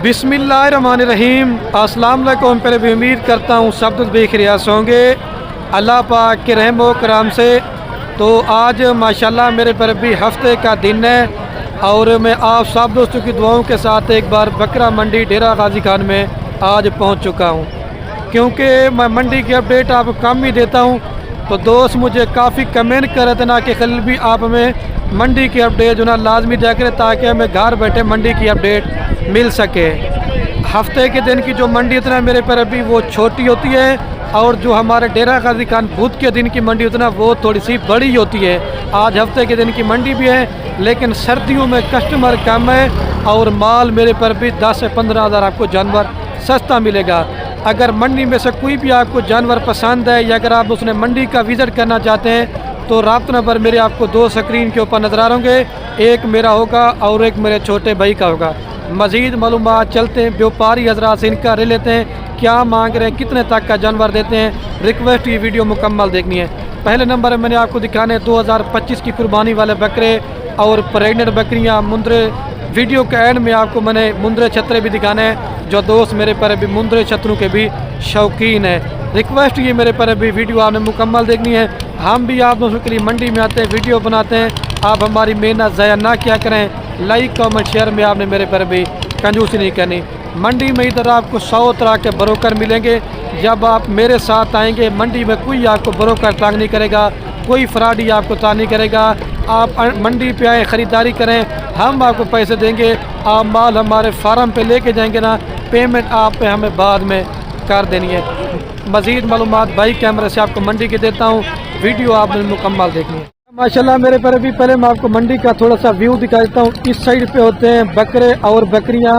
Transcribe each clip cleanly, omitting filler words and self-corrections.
बिस्मिल्लाहिर्रहमानिर्रहीम। अस्सलाम वालेकुम। पहले भी उम्मीद करता हूँ सब कुछ बेखिरियात होंगे अल्लाह पाक के रहम व करम से। तो आज माशाल्लाह मेरे पर भी हफ्ते का दिन है और मैं आप सब दोस्तों की दुआओं के साथ एक बार बकरा मंडी डेरा गाजी खान में आज पहुँच चुका हूँ, क्योंकि मैं मंडी की अपडेट आपको कम ही देता हूँ। तो दोस्त मुझे काफ़ी कमेंट कर रहे थे ना कि खलील भी आप हमें मंडी की अपडेट जो ना लाजमी दिया करें, ताकि हमें घर बैठे मंडी की अपडेट मिल सके। हफ्ते के दिन की जो मंडी उतना मेरे पर अभी वो छोटी होती है, और जो हमारे डेरा गाजी खान बुध के दिन की मंडी उतना वो थोड़ी सी बड़ी होती है। आज हफ्ते के दिन की मंडी भी है, लेकिन सर्दियों में कस्टमर कम है और माल मेरे पर भी 10 से 15 हज़ार आपको जानवर सस्ता मिलेगा। अगर मंडी में से कोई भी आपको जानवर पसंद है या अगर आप उसने मंडी का विज़िट करना चाहते हैं तो राब्ता नंबर मेरे आपको 2 स्क्रीन के ऊपर नज़र आ होंगे। एक मेरा होगा और एक मेरे छोटे भाई का होगा। मज़ीद मालूमात चलते हैं, व्यापारी हजरात से इनका ले लेते हैं, क्या मांग रहे हैं, कितने तक का जानवर देते हैं। रिक्वेस्ट ये वीडियो मुकम्मल देखनी है। पहले नंबर मैंने आपको दिखाने 2025 की कुर्बानी वाले बकरे और प्रेग्नेंट बकरियाँ मुंद्रे। वीडियो के एंड में आपको मैंने मुंद्रे छतरे भी दिखाने हैं, जो दोस्त मेरे पर अभी मुंद्रे छतरों के भी शौकीन है। रिक्वेस्ट ये मेरे पर अभी वीडियो आपने मुकम्मल देखनी है। हम भी आप दोस्तों के लिए मंडी में आते हैं, वीडियो बनाते हैं, आप हमारी मेहनत ज़ाया ना क्या करें। लाइक कमेंट शेयर में आपने मेरे पर भी कंजूसी नहीं करनी। मंडी में इधर आपको 100 तरह के ब्रोकर मिलेंगे। जब आप मेरे साथ आएंगे मंडी में कोई आपको ब्रोकर तंग नहीं करेगा, कोई फ्रॉडी आपको तंग नहीं करेगा। आप मंडी पे आए, ख़रीदारी करें, हम आपको पैसे देंगे, आप माल हमारे फार्म पे लेके जाएंगे ना, पेमेंट आप पे हमें बाद में कर देनी है। मज़ीद मालूमात भाई कैमरे से आपको मंडी के देता हूँ, वीडियो आपने मुकम्मल देखनी है। माशाल्लाह मेरे पर भी पहले मैं आपको मंडी का थोड़ा सा व्यू दिखा देता हूँ। इस साइड पे होते हैं बकरे और बकरियाँ,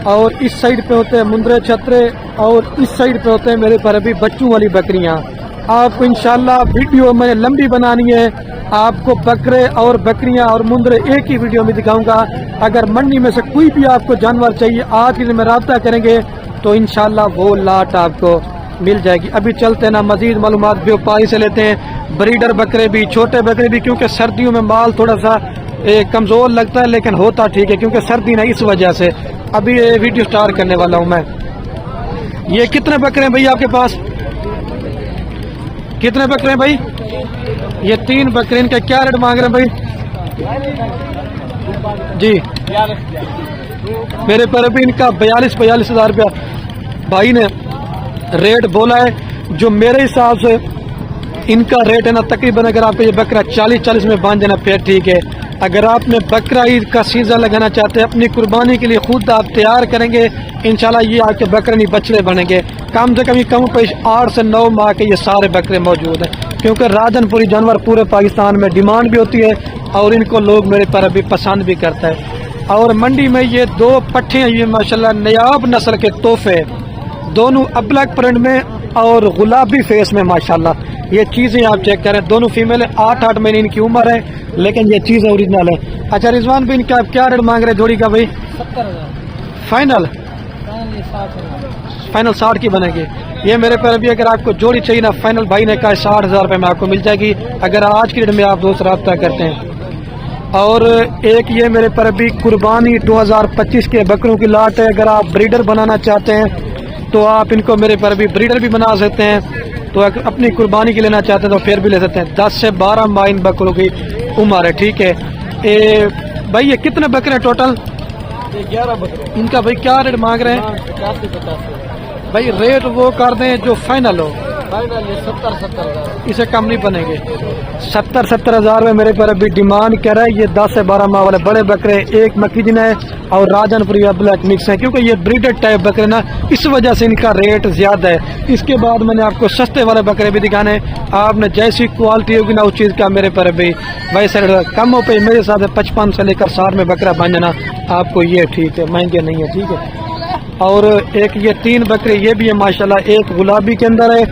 और इस साइड पे होते हैं मुंद्रे छतरे, और इस साइड पे होते हैं मेरे पर अभी बच्चों वाली बकरियाँ। आपको इंशाल्लाह वीडियो मैंने लंबी बनानी है, आपको बकरे और बकरियां और मुंद्रे एक ही वीडियो में दिखाऊंगा। अगर मंडी में से कोई भी आपको जानवर चाहिए आज के दिन में रब्ता करेंगे तो इंशाल्लाह वो लाट आपको मिल जाएगी। अभी चलते हैं ना, मजीद मालूमात व्यापारी से लेते हैं। ब्रीडर बकरे भी, छोटे बकरे भी, क्योंकि सर्दियों में माल थोड़ा सा कमज़ोर लगता है, लेकिन होता ठीक है क्योंकि सर्दी ना, इस वजह से अभी ये वीडियो स्टार्ट करने वाला हूँ मैं। ये कितने बकरे हैं भाई आपके पास? कितने बकरे हैं भाई? ये 3 बकरे, इनका क्या रेट मांग रहे हैं भाई जी? मेरे पर अभी इनका 42 हज़ार रुपया भाई ने रेट बोला है। जो मेरे हिसाब से इनका रेट है ना, तकरीबन अगर आपको ये बकरा 40 में बांध देना फिर ठीक है। अगर आपने बकरा ईद का सीज़न लगाना चाहते हैं, अपनी कुर्बानी के लिए खुद आप तैयार करेंगे, इंशाल्लाह ये आपके बकरे नहीं बछड़े बनेंगे। कम से कम पेश 8 से 9 माह के ये सारे बकरे मौजूद हैं, क्योंकि राजनपुरी जानवर पूरे पाकिस्तान में डिमांड भी होती है और इनको लोग मेरे पर अभी पसंद भी करता है। और मंडी में ये 2 पट्ठे हैं, ये माशाल्लाह नयाब नस्ल के तोहफे, दोनों अब्लक प्रिंट में और गुलाबी फेस में माशाल्लाह। ये चीज़ें आप चेक करें, दोनों फीमेल है, 8 महीने इनकी उम्र है, लेकिन ये चीज़ ओरिजिनल है। अच्छा रिजवान भाई, इनका आप क्या रेट मांग रहे हैं जोड़ी का भाई? 70,000 फाइनल 60 की बनेगी। ये मेरे पर अभी अगर आपको जोड़ी चाहिए ना, फाइनल भाई ने कहा 60,000 रुपये में आपको मिल जाएगी, अगर आज की डेट में आप दोस्त रब्ता करते हैं। और एक ये मेरे पर अभी कुर्बानी 2025 के बकरों की लाट है। अगर आप ब्रीडर बनाना चाहते हैं तो आप इनको मेरे पर भी ब्रीडर भी बना सकते हैं। तो अगर अपनी कुर्बानी की लेना चाहते हैं तो फिर भी ले सकते हैं। 10 से 12 माह इन बकरों की उम्र है, ठीक है। भाई ये कितने बकरे हैं टोटल? 11 बकरे। इनका भाई क्या रेट मांग रहे हैं? 50 से 50 भाई रेट वो कर दें जो फाइनल हो। फाइनल 70,000, इसे कम नहीं बनेंगे। 70 हज़ार में मेरे पर अभी डिमांड कर रहा है। ये 10 से 12 माह वाले बड़े बकरे, एक मकीजन है और राजनपुरी ब्लैक मिक्स है, क्योंकि ये ब्रीडर टाइप बकरे ना, इस वजह से इनका रेट ज़्यादा है। इसके बाद मैंने आपको सस्ते वाले बकरे भी दिखाने, आपने जैसी क्वालिटी होगी ना उस चीज़ का मेरे पर अभी वैसे कम हो पे मेरे साथ 55 से लेकर 60 में बकरा बन जाना आपको ये ठीक है, महंगे नहीं है, ठीक है। और एक ये 3 बकरे ये भी है माशाल्लाह, एक गुलाबी के अंदर है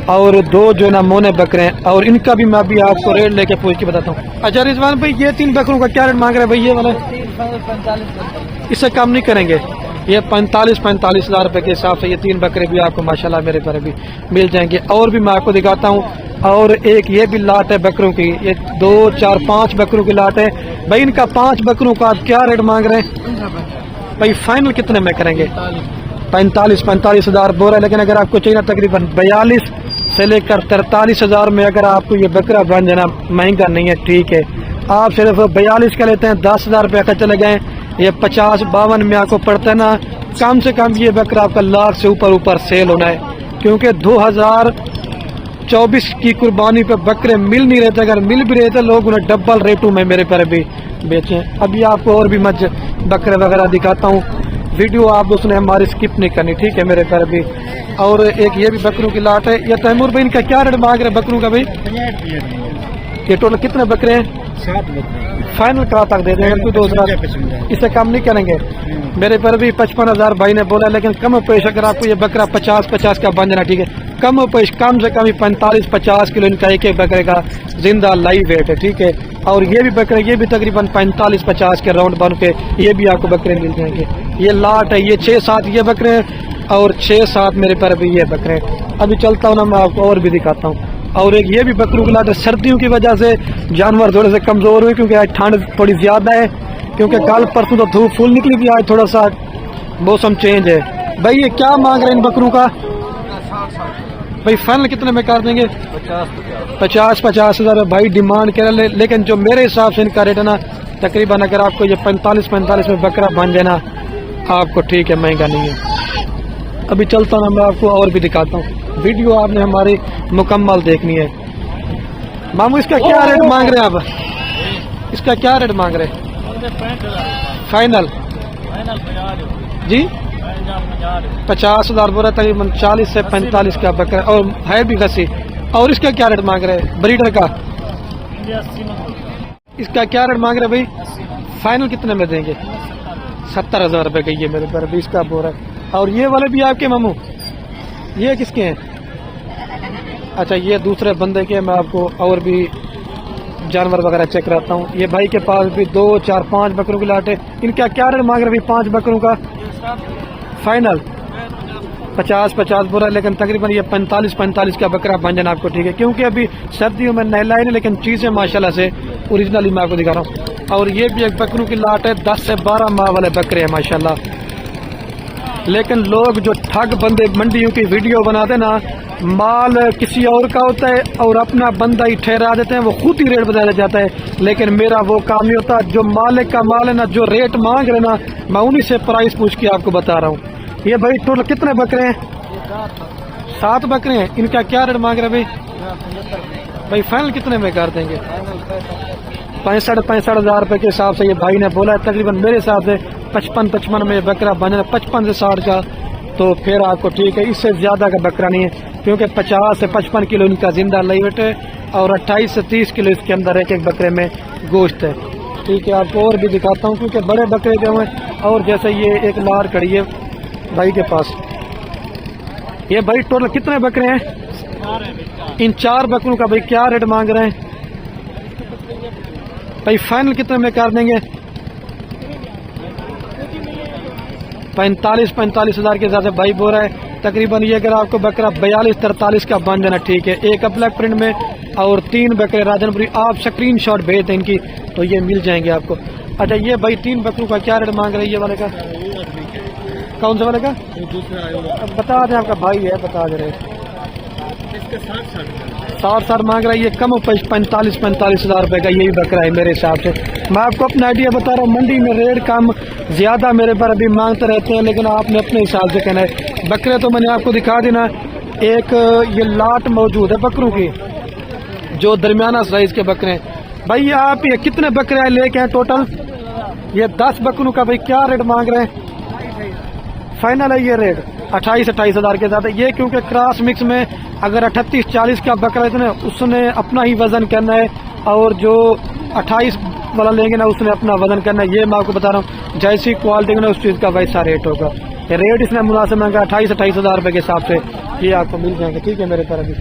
और 2 जो ना मोने बकरे हैं, और इनका भी मैं अभी आपको रेट लेके पूछ के बताता हूँ। अच्छा रिजवान भाई, ये 3 बकरों का क्या रेट मांग रहे हैं भाई? ये वाले 45, इससे कम नहीं करेंगे। ये 45 हज़ार रुपये के हिसाब से ये 3 बकरे भी आपको माशाल्लाह मेरे पर भी मिल जाएंगे। और भी मैं आपको दिखाता हूँ। और एक ये भी लाट है बकरों की, ये 2, 4, 5 बकरों की लाट है भाई। इनका 5 बकरों का आप क्या रेट मांग रहे हैं? भाई फाइनल कितने में करेंगे? 45 हज़ार बोल रहा है, लेकिन अगर आपको चाहिए ना तकरीबन 42 से लेकर 43 हज़ार में अगर आपको ये बकरा बन जाना, महंगा नहीं है, ठीक है। आप सिर्फ 42 का लेते हैं, 10 हज़ार रुपये का चले गए, ये 50-52 में आपको पड़ता है ना, कम से कम ये बकरा आपका लाख से ऊपर सेल होना है, क्योंकि 2024 की कुर्बानी पे बकरे मिल नहीं रहे थे। अगर मिल भी रहे थे लोग उन्हें डबल रेटों में मेरे पर भी बेचे। अभी आपको और भी मज बकरे वगैरह दिखाता हूँ, वीडियो आप उसने हमारी स्किप नहीं करनी, ठीक है मेरे पर भी। और एक ये भी बकरों की लाट है। ये तैमूर भाई इनका क्या रेट मांग रहे बकरों का भाई? ये टोटल कितने बकरे हैं? 7 बकरे। फाइनल कहाँ तक दे देंगे? कोई 2,000 इससे कम नहीं करेंगे। मेरे पर भी 55 भाई ने बोला, लेकिन कम पेश अगर आपको ये बकरा 50 का बन जाना, ठीक है, कम पेश कम से कम 45-50 किलो इनका एक बकरे का जिंदा लाइव वेट है, ठीक है। और ये भी बकरे, ये भी तकरीबन 45-50 के राउंड बन के ये भी आपको बकरे मिल जाएंगे। ये लाट है, ये 6-7 ये बकरे हैं और 6-7 मेरे पर भी ये बकरे हैं। अभी चलता हूँ ना, मैं आपको और भी दिखाता हूँ। और एक ये भी बकरों की लाट है। सर्दियों की वजह से जानवर थोड़े से कमज़ोर हुए, क्योंकि आज ठंड थोड़ी ज़्यादा है, क्योंकि कल परसों तो धूप फुल निकली थी, आज थोड़ा सा मौसम चेंज है। भाई ये क्या मांग रहे हैं इन बकरों का? भाई फाइनल कितने में कर देंगे? 50 हज़ार भाई डिमांड कर रहे, लेकिन जो मेरे हिसाब से इनका रेट है ना, तकरीबन अगर आपको ये 45 में बकरा बन जाए ना, आपको ठीक है, महंगा नहीं है। अभी चलता हूँ, मैं आपको और भी दिखाता हूँ। वीडियो आपने हमारी मुकम्मल देखनी है। मामू इसका क्या रेट मांग रहे हैं आप? इसका क्या रेट मांग रहे हैं? फाइनल जी 50 हज़ार बोला, तकरीबन 40 से 45 का बकरा, और है भी खसी। और इसका क्या रेट मांग रहे हैं ब्रीडर का? इसका क्या रेट मांग रहे हैं भाई? फाइनल कितने में देंगे? 70 हज़ार रुपये का ये मेरे पर 20 का बोरा है। और ये वाले भी आपके मामू? ये किसके हैं? अच्छा ये दूसरे बंदे के। मैं आपको और भी जानवर वगैरह चेक कराता हूँ। ये भाई के पास भी 2, 4, 5 बकरों की लाट है। इनका क्या रेट मांग रहे भाई 5 बकरों का? फाइनल 50 बोरा, लेकिन तकरीबन ये 45 का बकरा बन जाना आपको, ठीक है, क्योंकि अभी सर्दियों में नहलाए नहीं, लेकिन चीज़ें माशाल्लाह से ओरिजिनली मैं आपको दिखा रहा हूँ। और ये भी एक बकरों की लाट है, 10 से 12 माह वाले बकरे हैं माशाल्लाह। लेकिन लोग जो ठग बंदे मंडियों की वीडियो बनाते ना, माल किसी और का होता है और अपना बंदा ही ठहरा देते हैं, वो खुद ही रेट बता जाता है। लेकिन मेरा वो काम नहीं होता। जो मालिक का माल है ना, जो रेट मांग रहे ना, मैं उन्हीं से प्राइस पूछ के आपको बता रहा हूँ। ये भाई टोटल कितने बकरे हैं? 7 बकरे हैं। इनका क्या रेट मांग रहे भाई? भाई फाइनल कितने में कर देंगे? 65 हज़ार रुपये के हिसाब से ये भाई ने बोला है। तकरीबन मेरे हिसाब से 55 में बकरा बना 55 से 60 का, तो फिर आपको ठीक है। इससे ज़्यादा का बकरा नहीं है, क्योंकि 50 से 55 किलो इनका जिंदा लाइवेट है और 28 से 30 किलो इसके अंदर एक बकरे में गोश्त है, ठीक है। आपको और भी दिखाता हूँ, क्योंकि बड़े बकरे जो हैं। और जैसे ये एक लार खड़ी है भाई के पास। ये भाई टोटल कितने बकरे हैं? इन 4 बकरों का भाई क्या रेट मांग रहे हैं? भाई फाइनल कितने में कर देंगे? 45 हज़ार के हिसाब से भाई बोल रहा है। तकरीबन ये अगर आपको बकरा 42-43 का बन जाना, ठीक है, एक ब्लैक प्रिंट में और 3 बकरे राजनपुरी, आप स्क्रीनशॉट भेज दें इनकी, तो ये मिल जाएंगे आपको। अच्छा ये भाई 3 बकरों का क्या रेट मांग रहे हैं? ये वाले का कौन सा वाले का? बता दें, आपका भाई है, बता दे रहे। 60 मांग रहा है। ये कम 45 हज़ार रुपये का यही बकरा है मेरे हिसाब से। मैं आपको अपना आइडिया बता रहा हूँ। मंडी में रेट कम ज़्यादा मेरे पर अभी मांगते रहते हैं, लेकिन आपने अपने हिसाब से कहना है। बकरे तो मैंने आपको दिखा देना। एक ये लाट मौजूद है बकरों की, जो दरमियाना साइज के बकरे हैं। भाई आप ये कितने बकरे लेके हैं टोटल? ये 10 बकरों का भाई क्या रेट मांग रहे हैं? फाइनल है ये रेट 28 हज़ार के साथ है ये, क्योंकि क्रॉस मिक्स में अगर 38-40 का बकरा है, उसने अपना ही वजन करना है, और जो 28 वाला लेंगे ना, उसने अपना वजन करना है। ये मैं आपको बता रहा हूँ, जैसी क्वालिटी ना उस चीज़ का वैसा रेट होगा। रेट इसने मुनासिब महंगा 28 हज़ार रुपये के हिसाब से ये आपको मिल जाएंगे, ठीक है मेरे तरफ भी।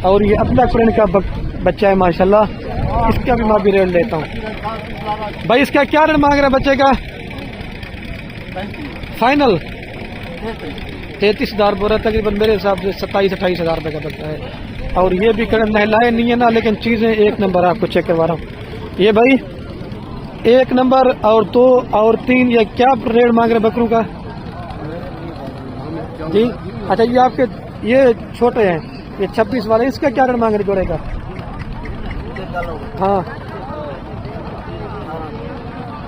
और ये अपना प्रिंट का बच्चा है माशाल्लाह, इसका भी मैं भी रेट लेता हूँ। भाई इसका क्या रेट मांग रहा है बच्चे का? फाइनल 33 हज़ार बोल रहा, तकरीबन मेरे हिसाब से 27-28 हज़ार रुपये का बच्चा है। और ये भी नहलाए नहीं है ना, लेकिन चीज़ें एक नंबर आपको चेक करवा रहा हूँ। ये भाई एक नंबर और 2 और 3, ये क्या रेट मांग रहे बकरों का जी? अच्छा ये आपके ये छोटे हैं, ये 26 वाले, इसका क्या रेट मांग रहे जोड़े का? हाँ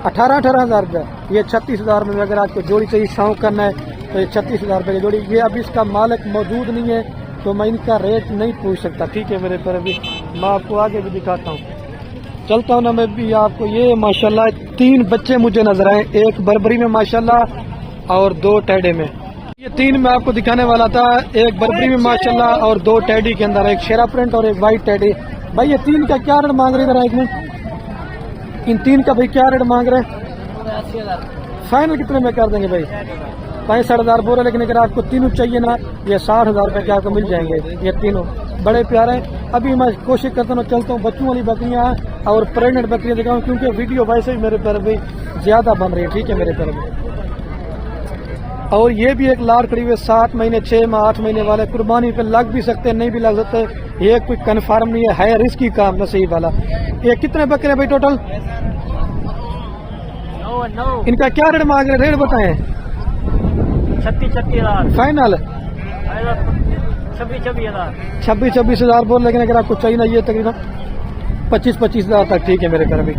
18,000 रुपये। ये 36,000 में अगर आपको जोड़ी चाहिए शौक करना है तो ये 36,000 रुपये की जोड़ी। ये अभी इसका मालिक मौजूद नहीं है तो मैं इनका रेट नहीं पूछ सकता, ठीक है मेरे पर। अभी मैं आपको आगे भी दिखाता हूँ, चलता हूँ ना मैं भी आपको। ये माशाल्लाह 3 बच्चे मुझे नजर आए, एक बर्बरी में माशाल्लाह और 2 टैडे में। ये 3 मैं आपको दिखाने वाला था, एक बर्बरी में माशाल्लाह और 2 टैडी के अंदर, एक शेरा प्रिंट और एक वाइट टैडी। भाई ये 3 का क्या रेट मांग रहे इधर? एक में इन 3 का भाई क्या रेट मांग रहे? 80,000। फाइनल कितने में कर देंगे भाई? 65,000 बोल रहे, लेकिन अगर आपको तीनों चाहिए ना ये 60,000 रुपये के आपको मिल जाएंगे। ये तीनों बड़े प्यारे हैं। अभी मैं कोशिश करता हूँ, चलता हूँ बच्चों वाली बकरियाँ और प्रेगनेंट बकरियाँ दिखाऊँ, क्योंकि वीडियो वैसे ही मेरे पर भी ज्यादा बन रही है, ठीक है मेरे पर भी। और ये भी एक लाड़ खड़ी हुई 7 महीने 6 माह 8 महीने वाले, कुर्बानी पे लग भी सकते नहीं भी लग सकते, ये कोई कन्फर्म नहीं है रिस्की काम नसीब वाला। ये कितने बकरे भाई टोटल? इनका क्या रेट मांग रहे? रेट बताएं। 36,000 फाइनल 26,000 बोल, लेकिन अगर आपको चाहिए ना ये तकरीबन 25,000 तक, ठीक है मेरे पर अभी।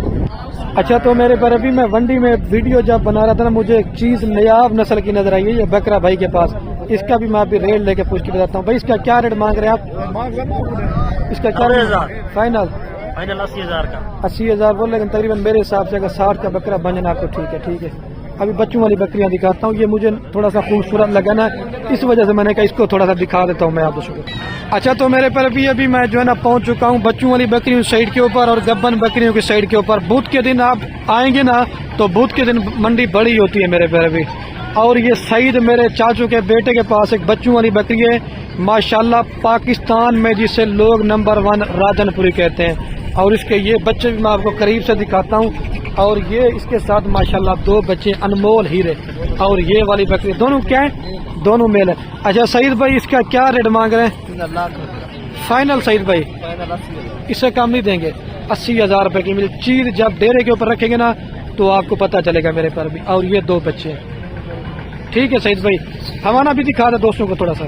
अच्छा तो मेरे पर अभी मैं वंडी में वीडियो जब बना रहा था ना, मुझे एक चीज नयाब नस्ल की नजर आई है, ये बकरा भाई के पास। इसका भी मैं अभी रेट लेके पूछ के बताता हूँ। भाई इसका क्या रेट मांग रहे हैं आप? इसका क्या रेट? फाइनल 80,000 का। 80,000 बोल, लेकिन तकरीबन मेरे हिसाब से अगर 60 का बकरा बन जाना आपको, ठीक है ठीक है। अभी बच्चों वाली बकरियां दिखाता हूँ, ये मुझे थोड़ा सा खूबसूरत लगा ना, इस वजह से मैंने कहा इसको थोड़ा सा दिखा देता हूँ मैं आप दोस्तों को। अच्छा तो मेरे पर अभी मैं जो है ना पहुंच चुका हूँ बच्चों वाली बकरियों साइड के ऊपर और गब्बन बकरियों की साइड के ऊपर। बुध के दिन आप आएंगे ना तो बुध के दिन मंडी बड़ी होती है मेरे पर अभी। और ये सईद मेरे चाचू के बेटे के पास एक बच्चों वाली बकरी है माशाल्लाह, पाकिस्तान में जिसे लोग नंबर 1 राजनपुरी कहते हैं। और इसके ये बच्चे भी मैं आपको करीब से दिखाता हूँ। और ये इसके साथ माशाल्लाह 2 बच्चे अनमोल हीरे। और ये वाली बकरी दोनों क्या है? दोनों मेल है। अच्छा सईद भाई इसका क्या रेट मांग रहे हैं? फाइनल सईद भाई इससे कम नहीं देंगे? 80,000 रुपए की मिल चीज जब डेरे के ऊपर रखेंगे ना तो आपको पता चलेगा मेरे पर भी। और ये 2 बच्चे हैं, ठीक है सईद भाई। हमारा भी दिखा दे दोस्तों को थोड़ा सा।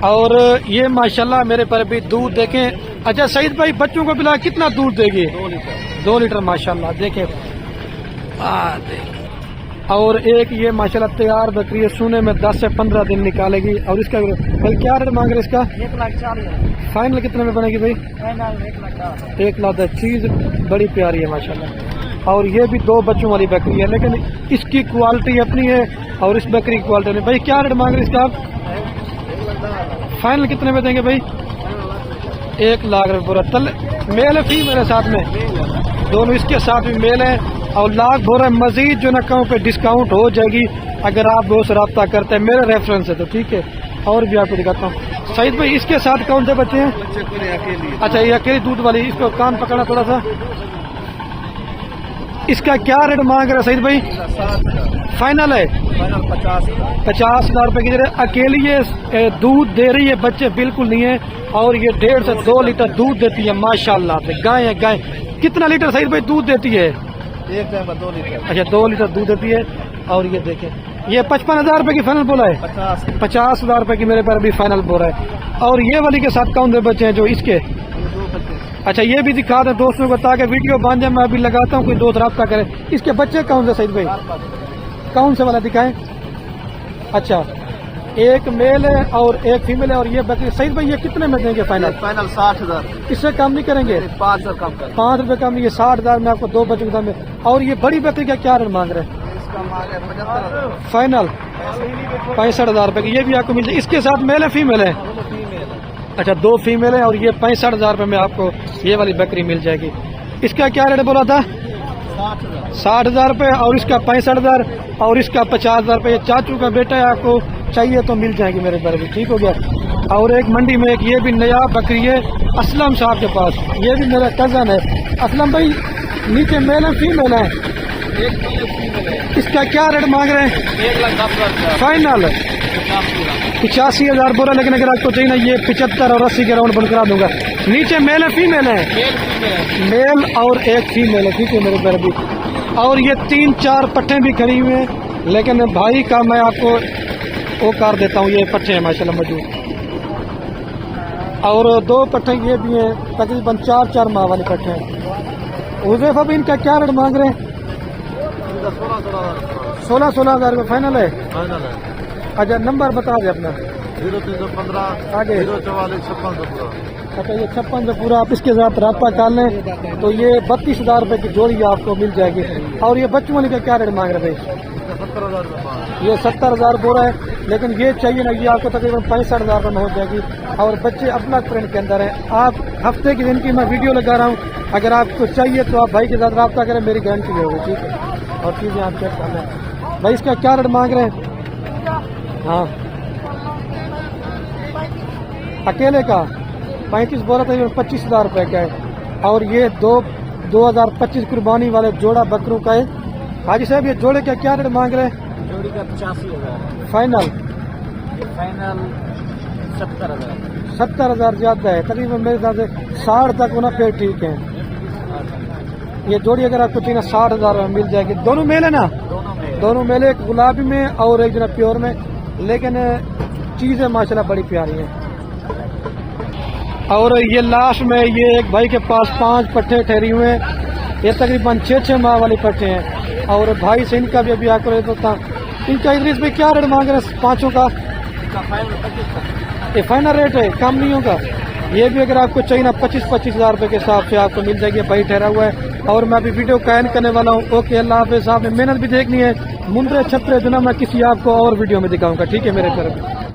और ये माशाल्लाह मेरे पर भी दूध देखें। अच्छा सईद भाई बच्चों को पिला कितना दूध देगी? 2 लीटर माशाल्लाह देखें। और एक ये माशाल्लाह तैयार बकरी है, सोने में 10 से 15 दिन निकालेगी। और इसका भाई क्या रेट मांग रहे इसका? 1,40,000। फाइनल कितने में बनेगी भाई? 1,10,000। चीज बड़ी प्यारी है माशाल्लाह। और ये भी 2 बच्चों वाली बकरी है, लेकिन इसकी क्वालिटी अपनी है और इस बकरी की क्वालिटी नहीं। भाई क्या रेट मांग रहे इसका आप? फाइनल कितने में देंगे भाई? 1,00,000 रुपये पूरा। तल मेल है फीमेल है साथ में? दोनों इसके साथ भी मेल है। और लाख भोरा मजीद जो नकाओं पे डिस्काउंट हो जाएगी अगर आप दोस्त रब्ता करते हैं, मेरे रेफरेंस है तो ठीक है। और भी आपको दिखाता हूँ सईद भाई इसके साथ कौन से बच्चे हैं? अच्छा ये अकेली दूध वाली, इसको कान पकड़ना थोड़ा सा। इसका क्या रेट मांग रहा है सईद भाई? फाइनल है 50,000 रुपए की जगह। अकेली ये दूध दे रही है, बच्चे बिल्कुल नहीं है। और ये 1.5 से 2 लीटर दूध देती है माशाल्लाह से। गाय है गाय। कितना लीटर सईद भाई दूध देती है? एक टाइम 2 लीटर। अच्छा 2 लीटर दूध देती है। और ये देखें ये 55,000 रुपए की फाइनल बोला है। 50,000 रुपए की मेरे पर भी फाइनल बोला है। और ये वाली के साथ कौन से बच्चे हैं जो इसके? अच्छा ये भी दिखा दें दोस्तों को ताकि वीडियो बन जाए। मैं अभी लगाता हूँ कोई दोस्त रब्ता करे। इसके बच्चे कौन से सईद भाई? कौन से वाला दिखाएं? अच्छा एक मेल है और एक फीमेल है। और ये बकरी सईद भाई ये कितने में देंगे फाइनल? 60,000। इससे कम नहीं करेंगे? 5 कम कर। 5 रुपए कम। ये 60,000 में आपको 2 बच्चों का में। और ये बड़ी बकरी का क्या रेट मांग रहे हैं? इसका मांग है 75,000। फाइनल 65,000 रुपए की। ये भी आपको मिल जाए। इसके साथ मेल है फीमेल है? अच्छा 2 फीमेल है। और ये 65,000 रुपए में आपको ये वाली बकरी मिल जाएगी। इसका क्या रेट बोला था? 60,000 रुपए। और इसका 65,000 और इसका 50,000 रुपए। ये चाचू का बेटा है, आपको चाहिए तो मिल जाएगी मेरे पर भी, ठीक हो गया। और एक मंडी में एक ये भी नया बकरी है असलम साहब के पास। ये भी मेरा कजन है। असलम भाई नीचे मेल है फीमेल है? इसका क्या रेट मांग रहे हैं? 1,10,000। फाइनल 85,000 बोला, लेकिन अगर आपको चाहिए ना ये 75 और 80 के राउंड बंद करा दूंगा। नीचे मेल है फीमेल है? मेल और एक फीमेल है, ठीक है मेरे प्यारे भी। और ये 3-4 पट्ठे भी खड़ी हुए हैं, लेकिन भाई का मैं आपको वो कर देता हूँ। ये पट्ठे हैं माशाल्लाह मौजूद, और 2 पट्ठे ये भी हैं, तकरीबन 4-4 माह वाले पट्ठे हैं। हुज़ैफा भी इनका क्या रेट मांग रहे हैं? 16,000 रुपये फाइनल है। अच्छा नंबर बता दे अपना। 0315 आगे 044 56 अच्छा ये 56 से पूरा आप इसके साथ रब्ता कर लें तो ये 32,000 रुपये की जोड़ी आपको मिल जाएगी। और ये बच्चों वाली का क्या रेट मांग रहे भाई? 70,000 रुपये। ये 70,000 बोरा है, लेकिन ये चाहिए ना, ये आपको तकरीबन 65,000 रुपये में हो जाएगी। और बच्चे अपना प्रिंट के अंदर हैं। आप हफ्ते के दिन की मैं वीडियो लगा रहा हूँ, अगर आपको चाहिए तो आप भाई के साथ रब्ता करें, मेरी गारंटी होगी, ठीक है। और चीज़ें आप चेक कर लें। भाई इसका क्या रेट मांग रहे हैं? हाँ अकेले का 35 बोरा तकरीबन 25,000 रुपये का है। और ये 2025 कुर्बानी वाले जोड़ा बकरों का है। हाजी साहब ये जोड़े का क्या रेट मांग रहे हैं? जोड़ी का 85,000। फाइनल? फाइनल 70,000। 70,000 ज़्यादा है, तकरीबन मेरे हिसाब से 60 तक होना फिर ठीक है। ये जोड़ी अगर आपको चाहिए 60,000 में मिल जाएगी। दोनों मेल है ना? दोनों मेल, एक गुलाबी में और एक जना प्योर में, लेकिन चीज़ें माशाल्लाह बड़ी प्यारी हैं। और ये लास्ट में ये एक भाई के पास 5 पट्ठे ठहरी हुए हैं, ये तकरीबन 6-6 माह वाले पट्ठे हैं। और भाई से इनका भी अभी आपको रेट होता इनका इस पे क्या रेट मांग रहे हैं 5 का? ये फाइनल रेट है, कम नहीं होगा। ये भी अगर आपको चाहिए ना 25,000 रुपये के हिसाब से आपको मिल जाएगी। भाई ठहरा हुआ है। और मैं अभी वीडियो का एंड करने वाला हूँ। ओके अल्लाह हाफ़िज़। आपने मेहनत भी देखनी है, मुंद्रे छपरे जो ना मैं किसी आपको और वीडियो में दिखाऊंगा, ठीक है मेरे तरफ।